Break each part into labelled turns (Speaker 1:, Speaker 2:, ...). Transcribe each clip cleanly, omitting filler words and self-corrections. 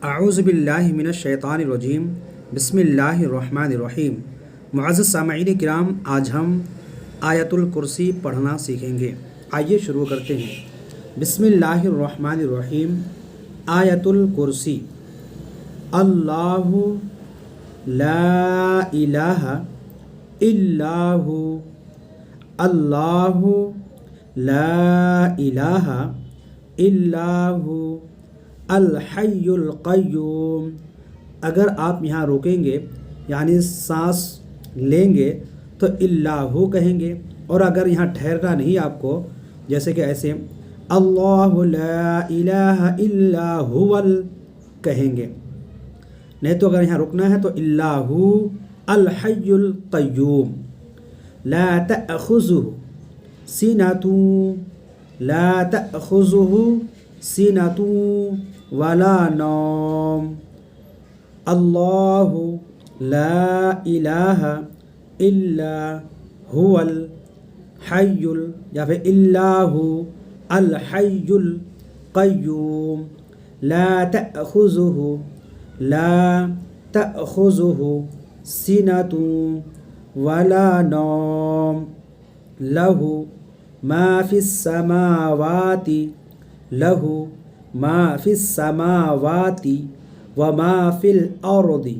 Speaker 1: अऊज़ुबिल्लाहि मिनश्शैतानिर्रजीम बिस्मिल्लाहिर्रहमानिर्रहीम। मुअज़्ज़ज़ सामईन किराम, आज हम आयतुल कुर्सी पढ़ना सीखेंगे। आइए शुरू करते हैं। बिस्मिल्लाहिर्रहमानिर्रहीम। आयतुल कुर्सी। अल्लाहु ला इलाहा इल्लाहु, अल्लाहु ला इलाहा इल्लाहु अल हय्युल क़य्यूम। अगर आप यहाँ रुकेंगे यानी सांस लेंगे तो इल्लाहु कहेंगे, और अगर यहाँ ठहरना नहीं आपको, जैसे कि ऐसे अल्लाहु ला इलाहा इल्ला हुवल कहेंगे। नहीं तो अगर यहाँ रुकना है तो इल्लाहु अल हय्युल क़य्यूम। ला तअख़ुज़ुहु सिनतु, ला तअख़ुज़ुहु सिनतु वला नौम। अल्लाहु ला इलाहा इल्ला हुवल हय्युल, या फिर इल्लाहु अल हय्युल क़य्यूम। ला तअख़ुज़ुहु सिनतु वला नौम। लहु मा फ़िस समावाति, लहु मा फ़िस समावाति व मा फ़िल अर्दि,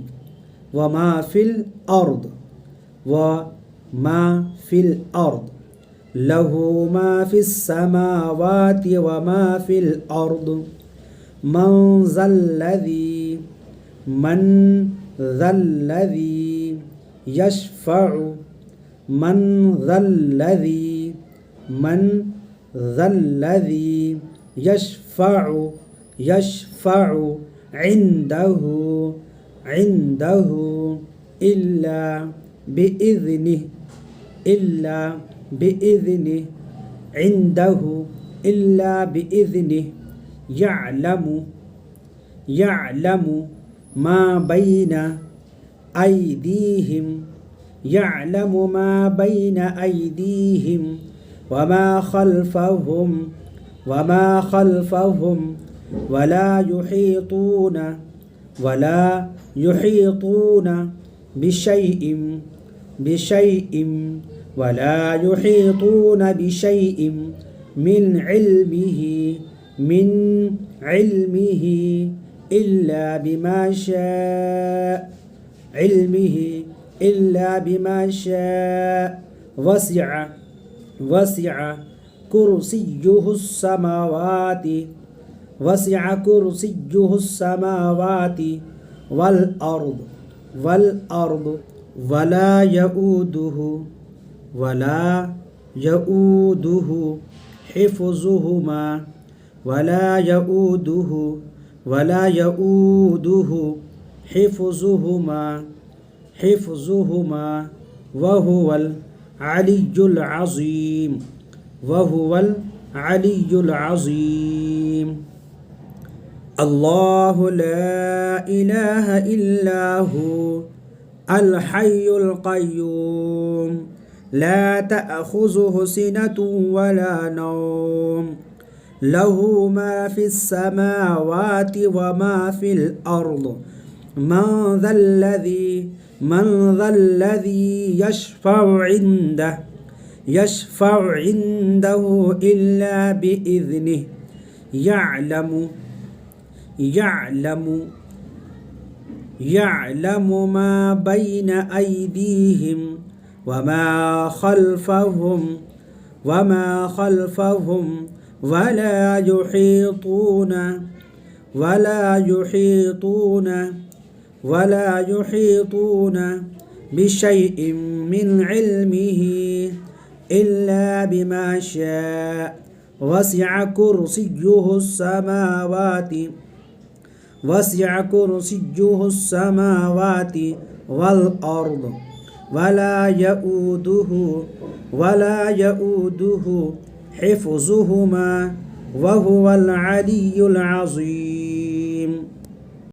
Speaker 1: व मा फ़िल अर्द, व मा फ़िल अर्द। लहु मा फ़िस समावाति व मा फ़िल अर्द। मन ज़ल्लज़ी, मन ज़ल्लज़ी यशफ़अु, मन ज़ल्लज़ी, मन ज़ल्लज़ी यशफ़अु, यशफ़अु इन्दहु, इन्दहु इल्ला बिइज़्निहि, इल्ला बिइज़्निहि, इन्दहु इल्ला बिइज़्निहि। यअलमु, यअलमु मा बैन अयदीहिम, यअलमु मा बैन अयदीहिम व मा खल्फहुम, व मा खल्फहुम वला युहीतून, वला युहीतून बिशैइन, बिशैइन वला युहीतून बिशैइन मिन इल्मिही, मिन इल्मिही इल्ला बिमा शाअ, इल्मिही इल्ला बिमा शाअ। वसिअ, वसिअ कुर्सियुहुस समावाति, वसिअ कुर्सियुहुस समावाति वल अर्द, वल अर्द। वला यऊदुहु, वला यऊदुहु हिफ्ज़ुहुमा, वला यऊदुहु, वला यऊदुहु हिफ्ज़ुहुमा, हिफ्ज़ुहुमा वहुवल अलियुल अज़ीम, वहुवल अलियुल अज़ीम। अल्लाहु ला इलाहा इल्ला हु अल हय्युल क़य्यूम। ला तअख़ुज़ुहु सिनतु वला नौम। लहु मा फ़िस समावाति व मा फ़िल अर्द। मन ज़ल्लज़ी यशफ़अु इन्दहु, यशफ़अु इन्दहु इल्ला बिइज़्निहि। यअलमु, यअलमु, यअलमु मा बैन अयदीहिम व मा खल्फहुम, व मा खल्फहुम वला युहीतून, वला युहीतून, वला युहीतून बिशैइन मिन इल्मिही इल्ला बिमा शाअ। वसिअ कुर्सियुहुस समावाति, वसिअ कुर्सियुहुस समावाति वल अर्द। वला यऊदुहु, वला यऊदुहु हिफ्ज़ुहुमा वहुवल अलियुल अज़ीम।